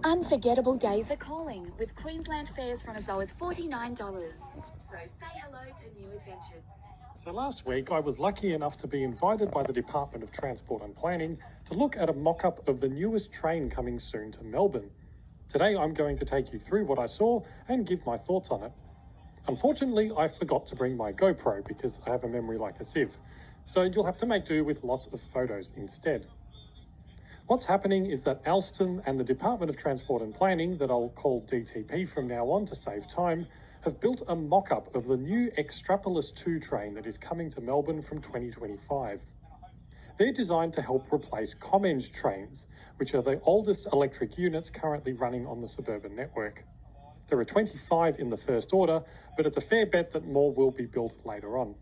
Unforgettable days are calling with Queensland fares from as low as $49. So say hello to new adventures. So last week I was lucky enough to be invited by the Department of Transport and Planning to look at a mock-up of the newest train coming soon to Melbourne. Today I'm going to take you through what I saw and give my thoughts on it. Unfortunately, I forgot to bring my GoPro because I have a memory like a sieve, so you'll have to make do with lots of photos instead. What's happening is that Alstom and the Department of Transport and Planning, that I'll call DTP from now on to save time, have built a mock-up of the new Extrapolis 2 train that is coming to Melbourne from 2025. They're designed to help replace Comeng trains, which are the oldest electric units currently running on the suburban network. There are 25 in the first order, but it's a fair bet that more will be built later on.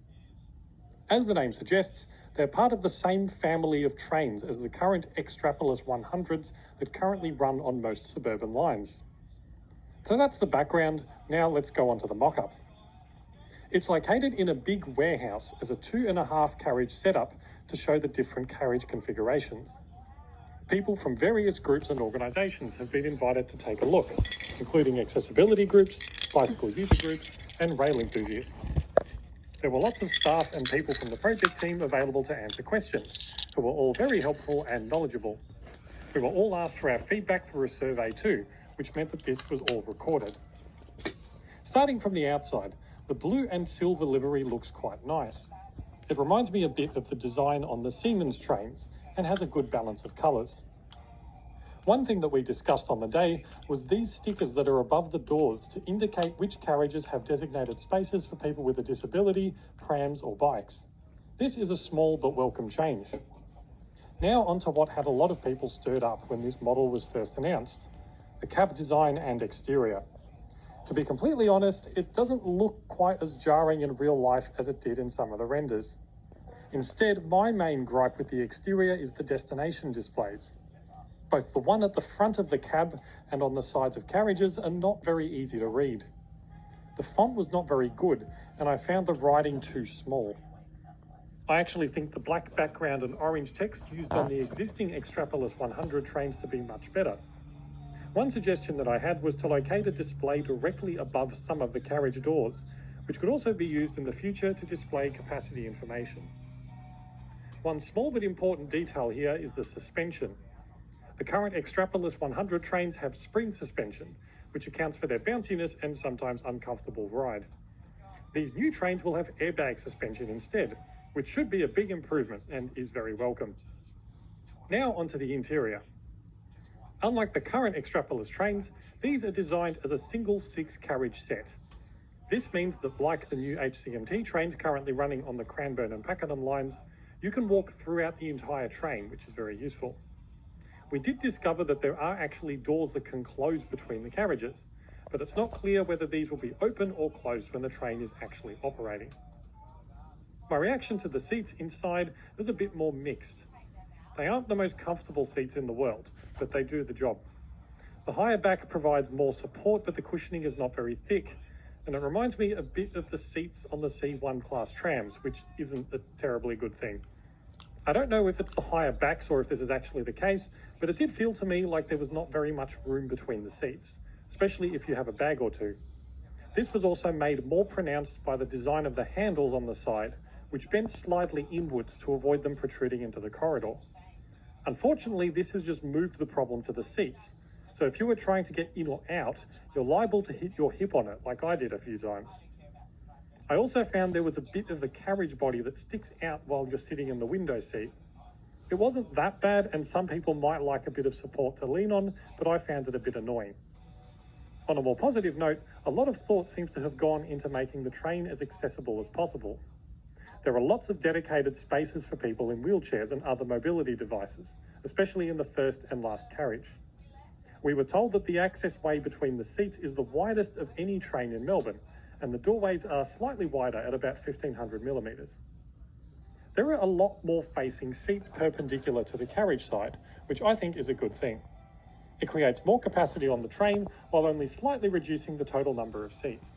As the name suggests, they're part of the same family of trains as the current Extrapolis 100s that currently run on most suburban lines. So that's the background. Now let's go on to the mock-up. It's located in a big warehouse as a 2.5 carriage setup to show the different carriage configurations. People from various groups and organisations have been invited to take a look, including accessibility groups, bicycle user groups, and rail enthusiasts. There were lots of staff and people from the project team available to answer questions, who were all very helpful and knowledgeable. We were all asked for our feedback through a survey too, which meant that this was all recorded. Starting from the outside, the blue and silver livery looks quite nice. It reminds me a bit of the design on the Siemens trains and has a good balance of colours. One thing that we discussed on the day was these stickers that are above the doors to indicate which carriages have designated spaces for people with a disability, prams or bikes. This is a small but welcome change. Now onto what had a lot of people stirred up when this model was first announced: the cab design and exterior. To be completely honest, it doesn't look quite as jarring in real life as it did in some of the renders. Instead, my main gripe with the exterior is the destination displays. Both the one at the front of the cab and on the sides of carriages are not very easy to read. The font was not very good, and I found the writing too small. I actually think the black background and orange text used on the existing Extrapolis 100 trains to be much better. One suggestion that I had was to locate a display directly above some of the carriage doors, which could also be used in the future to display capacity information. One small but important detail here is the suspension. The current Extrapolis 100 trains have spring suspension, which accounts for their bounciness and sometimes uncomfortable ride. These new trains will have airbag suspension instead, which should be a big improvement and is very welcome. Now onto the interior. Unlike the current Extrapolis trains, these are designed as a single 6-carriage set. This means that, like the new HCMT trains currently running on the Cranbourne and Pakenham lines, you can walk throughout the entire train, which is very useful. We did discover that there are actually doors that can close between the carriages, but it's not clear whether these will be open or closed when the train is actually operating. My reaction to the seats inside was a bit more mixed. They aren't the most comfortable seats in the world, but they do the job. The higher back provides more support, but the cushioning is not very thick, and it reminds me a bit of the seats on the C1 class trams, which isn't a terribly good thing. I don't know if it's the higher backs or if this is actually the case, but it did feel to me like there was not very much room between the seats, especially if you have a bag or two. This was also made more pronounced by the design of the handles on the side, which bent slightly inwards to avoid them protruding into the corridor. Unfortunately, this has just moved the problem to the seats, so if you were trying to get in or out, you're liable to hit your hip on it, like I did a few times. I also found there was a bit of the carriage body that sticks out while you're sitting in the window seat. It wasn't that bad, and some people might like a bit of support to lean on, but I found it a bit annoying. On a more positive note, a lot of thought seems to have gone into making the train as accessible as possible. There are lots of dedicated spaces for people in wheelchairs and other mobility devices, especially in the first and last carriage. We were told that the access way between the seats is the widest of any train in Melbourne, and the doorways are slightly wider at about 1500 millimetres. There are a lot more facing seats perpendicular to the carriage side, which I think is a good thing. It creates more capacity on the train while only slightly reducing the total number of seats.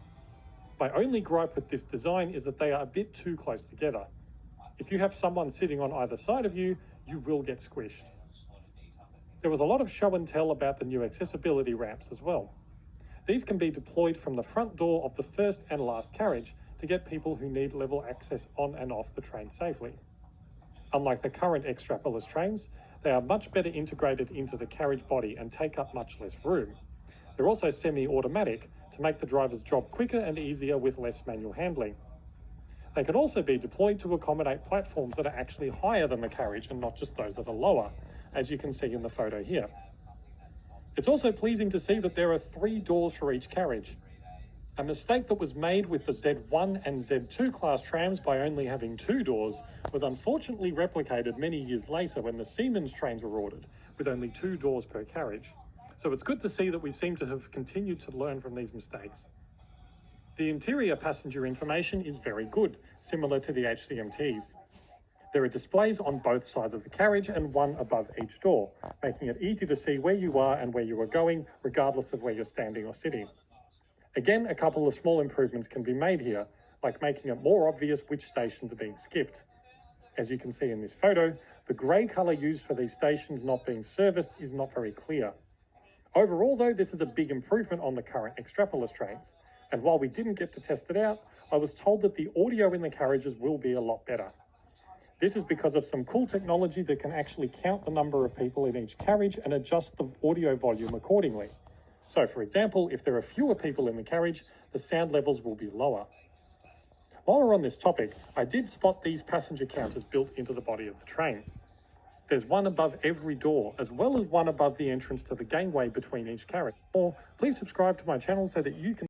My only gripe with this design is that they are a bit too close together. If you have someone sitting on either side of you, you will get squished. There was a lot of show and tell about the new accessibility ramps as well. These can be deployed from the front door of the first and last carriage to get people who need level access on and off the train safely. Unlike the current extrapolis trains, they are much better integrated into the carriage body and take up much less room. They're also semi-automatic to make the driver's job quicker and easier with less manual handling. They can also be deployed to accommodate platforms that are actually higher than the carriage and not just those that are lower, as you can see in the photo here. It's also pleasing to see that there are 3 doors for each carriage. A mistake that was made with the Z1 and Z2 class trams by only having 2 doors was unfortunately replicated many years later when the Siemens trains were ordered, with only 2 doors per carriage. So it's good to see that we seem to have continued to learn from these mistakes. The interior passenger information is very good, similar to the HCMTs. There are displays on both sides of the carriage and one above each door, making it easy to see where you are and where you are going, regardless of where you're standing or sitting. Again, a couple of small improvements can be made here, like making it more obvious which stations are being skipped. As you can see in this photo, the grey colour used for these stations not being serviced is not very clear. Overall though, this is a big improvement on the current Extrapolis trains, and while we didn't get to test it out, I was told that the audio in the carriages will be a lot better. This is because of some cool technology that can actually count the number of people in each carriage and adjust the audio volume accordingly. So for example, if there are fewer people in the carriage, the sound levels will be lower. While we're on this topic, I did spot these passenger counters built into the body of the train. There's one above every door, as well as one above the entrance to the gangway between each carriage. Or please subscribe to my channel so that you can